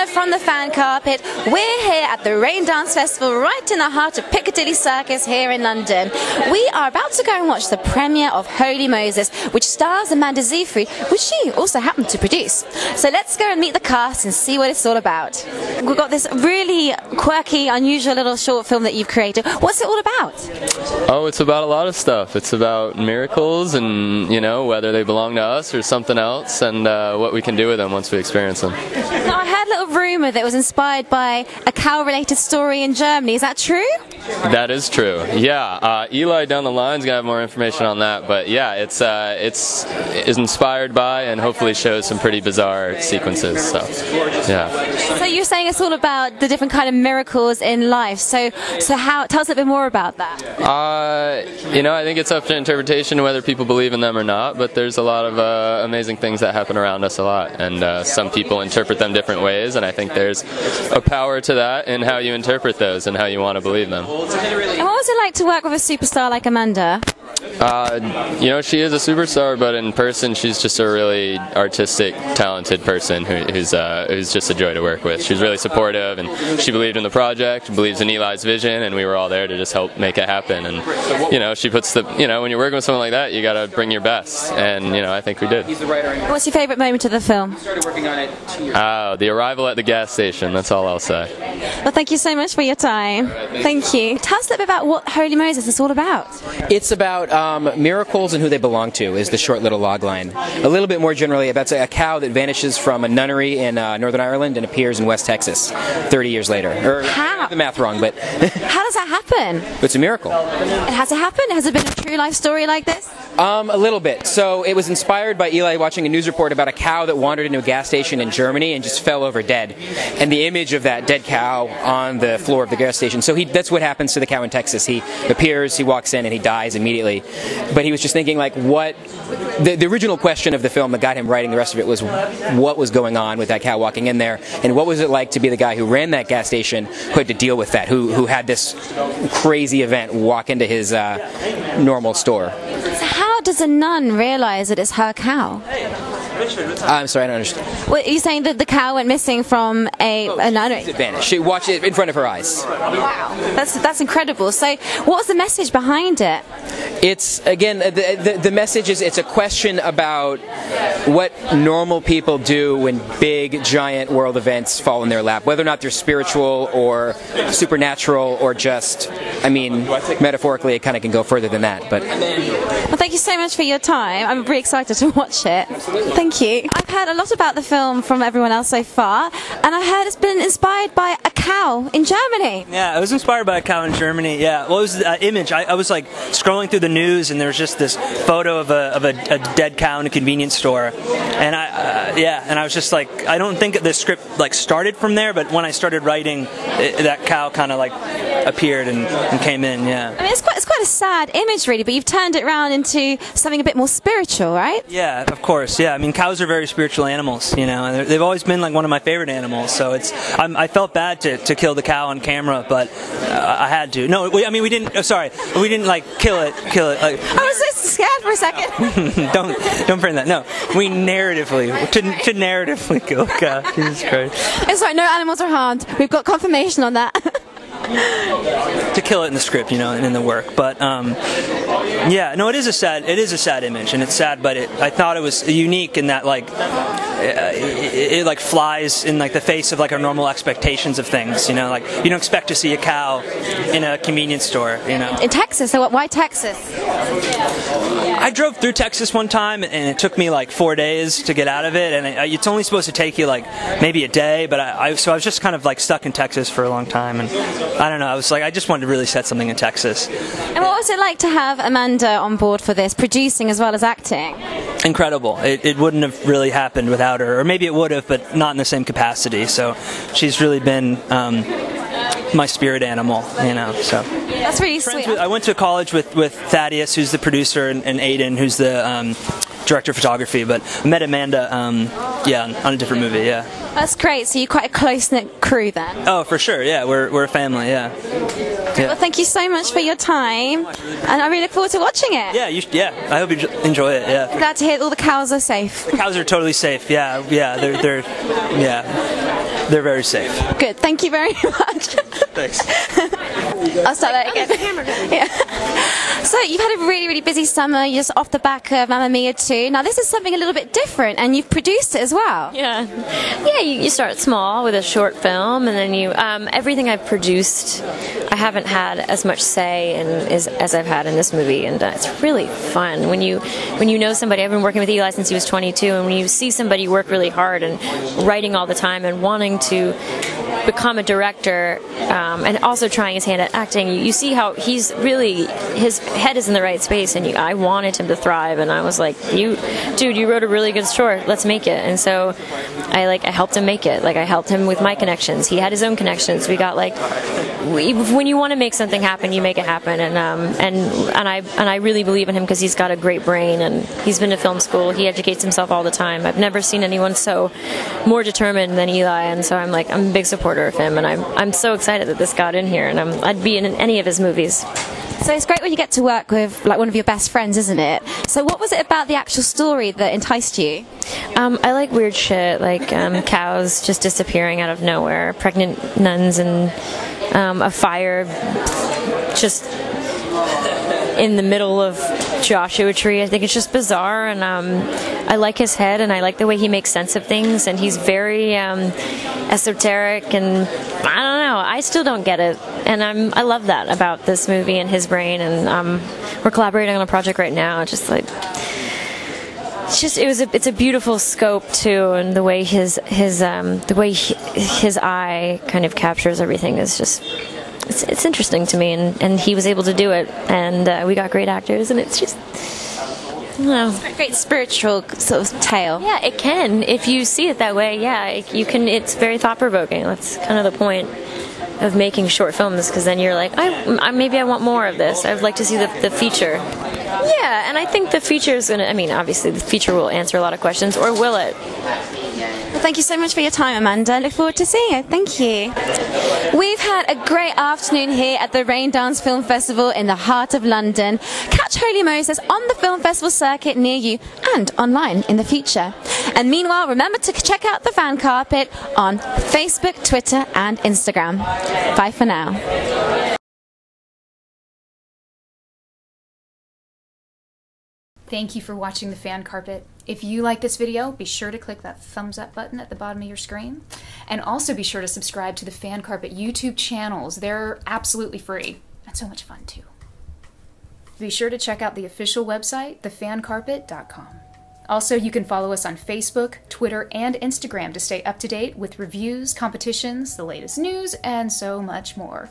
live from the fan carpet. We're here at the Raindance Festival right in the heart of Piccadilly Circus here in London. We are about to go and watch the premiere of Holy Moses, which stars Amanda Seyfried, which she also happened to produce. So let's go and meet the cast and see what it's all about. We've got this really quirky, unusual little short film that you've created. What's it all about? Oh, it's about a lot of stuff. It's about miracles and, you know, whether they belong to us or something else, and what we can do with them once we experience them. Now, I heard a little rumour that it was inspired by a cow-related story in Germany. Is that true? That is true. Yeah, Eli down the line's gonna have more information on that, but yeah, it's inspired by and hopefully shows some pretty bizarre sequences. So, yeah. So you're saying it's all about the different kind of miracles in life. So how? Tell us a bit more about that. You know, I think it's up to interpretation whether people believe in them or not, but there's a lot of amazing things that happen around us a lot, and some people interpret them different ways, and I think there's a power to that in how you interpret those and how you want to believe them. And what was it like to work with a superstar like Amanda? You know, she is a superstar, but in person she's just a really artistic, talented person who's just a joy to work with. She's really supportive, and she believed in the project, believes in Eli's vision, and we were all there to just help make it happen. And, you know, she puts you know, when you're working with someone like that, you gotta bring your best, and, you know, I think we did. What's your favourite moment of the film? The arrival at the gas station, that's all I'll say. Well, thank you so much for your time. Thank you. Tell us a bit about what Holy Moses is all about. It's about miracles and who they belong to, is the short little log line. A little bit more generally about a cow that vanishes from a nunnery in Northern Ireland and appears in West Texas 30 years later. How? I have the math wrong, but... How does that happen? It's a miracle. Has it happened? Has it been a true life story like this? A little bit. So it was inspired by Eli watching a news report about a cow that wandered into a gas station in Germany and just fell over dead. And the image of that dead cow on the floor of the gas station. So that's what happens to the cow in Texas. He appears, he walks in, and he dies immediately. But he was just thinking, like, what... The original question of the film that got him writing the rest of it was what was going on with that cow walking in there, and what was it like to be the guy who ran that gas station, who had to deal with that, who had this crazy event walk into his normal store. So how does a nun realize that it's her cow? I'm sorry, I don't understand. Well, are you saying that the cow went missing from a nunnery? It vanished. She watched it in front of her eyes. Wow, that's incredible. So what was the message behind it? It's, again, the message is it's a question about what normal people do when big, giant world events fall in their lap, whether or not they're spiritual or supernatural or just, I mean, metaphorically it kind of can go further than that. But well, thank you so much for your time. I'm really excited to watch it. Thank you. I've heard a lot about the film from everyone else so far, and I heard it's been inspired by a cow in Germany. Yeah, it was inspired by a cow in Germany. Yeah, well, it was the image. I was like scrolling through the news, and there was just this photo of a dead cow in a convenience store, and I was just like, I don't think the script like started from there, but when I started writing, that cow kind of like appeared and came in. Yeah. I mean, it's quite a sad image, really, but you've turned it around into something a bit more spiritual, right? Yeah, of course. Yeah, I mean, cows are very spiritual animals, you know, and they've always been like one of my favorite animals. So I felt bad to kill the cow on camera, but I had to. No, we didn't. Oh, sorry, we didn't like kill it. Like, I was just scared for a second. don't frame that. No, we narratively to narratively kill a cow. Jesus Christ. It's right. No animals are harmed. We've got confirmation on that. To kill it in the script, you know, and in the work, but yeah, no, it is a sad image, and it's sad, but I thought it was unique in that like it like flies in like the face of like our normal expectations of things, you know, like you don't expect to see a cow in a convenience store, you know. In Texas, so why Texas? I drove through Texas one time, and it took me like 4 days to get out of it, and it's only supposed to take you like maybe a day, but I was just kind of like stuck in Texas for a long time, and I don't know, I was like, I just wanted to really set something in Texas. And what was it like to have Amanda on board for this, producing as well as acting? Incredible. It wouldn't have really happened without her, or maybe it would have, but not in the same capacity. So she's really been my spirit animal, you know. So that's really sweet. I went to college with Thaddeus, who's the producer, and Aidan, who's the director of photography. But I met Amanda, on a different movie. Yeah. That's great. So you're quite a close-knit crew then. Oh, for sure. Yeah, we're a family. Yeah. Well, thank you so much for your time, and I really look forward to watching it. Yeah, I hope you enjoy it. Yeah. Glad to hear all the cows are safe. The cows are totally safe. Yeah, they're yeah. they're very safe. Good, thank you very much. Thanks. I'll start that again. Yeah. So you've had a really, really busy summer. You're just off the back of Mamma Mia 2. Now this is something a little bit different, and you've produced it as well. Yeah. You start small with a short film, and then you everything I've produced, I haven't had as much say in as I've had in this movie, and it's really fun when you know somebody. I've been working with Eli since he was 22, and when you see somebody work really hard and writing all the time and wanting to become a director, and also trying his hand at acting, you see how he's really, his head is in the right space, and I wanted him to thrive, and I was like, dude, you wrote a really good short, let's make it. And so I helped him make it. I helped him with my connections. He had his own connections. We got when you want to make something happen, you make it happen, and I really believe in him because he's got a great brain, and he's been to film school. He educates himself all the time. I've never seen anyone so more determined than Eli, and so I'm a big supporter of him, and I'm so excited that this got in here, and I'd be in any of his movies. So it's great when you get to work with one of your best friends, isn't it? So what was it about the actual story that enticed you? I like weird shit, cows just disappearing out of nowhere, pregnant nuns, and a fire just in the middle of Joshua Tree. I think it's just bizarre, and I like his head, and I like the way he makes sense of things, and he's very esoteric, and I don't know, I still don't get it, and I love that about this movie and his brain, and we're collaborating on a project right now. It's a beautiful scope too, and the way his eye kind of captures everything is just. It's interesting to me, and he was able to do it, and we got great actors, and it's just, I don't know. A great spiritual sort of tale. Yeah, it can. If you see it that way, yeah, you can. It's very thought-provoking. That's kind of the point of making short films, because then you're like, maybe I want more of this. I'd like to see the feature. Yeah, and I think the feature is going to, obviously the feature will answer a lot of questions, or will it? Well, thank you so much for your time, Amanda. I look forward to seeing you. Thank you. We've had a great afternoon here at the Raindance Film Festival in the heart of London. Catch Holy Moses on the film festival circuit near you and online in the future. And meanwhile, remember to check out the fan carpet on Facebook, Twitter and Instagram. Bye for now. Thank you for watching the fan carpet. If you like this video, be sure to click that thumbs up button at the bottom of your screen. And also be sure to subscribe to the Fan Carpet YouTube channels. They're absolutely free and so much fun too. Be sure to check out the official website, thefancarpet.com. Also, you can follow us on Facebook, Twitter, and Instagram to stay up to date with reviews, competitions, the latest news, and so much more.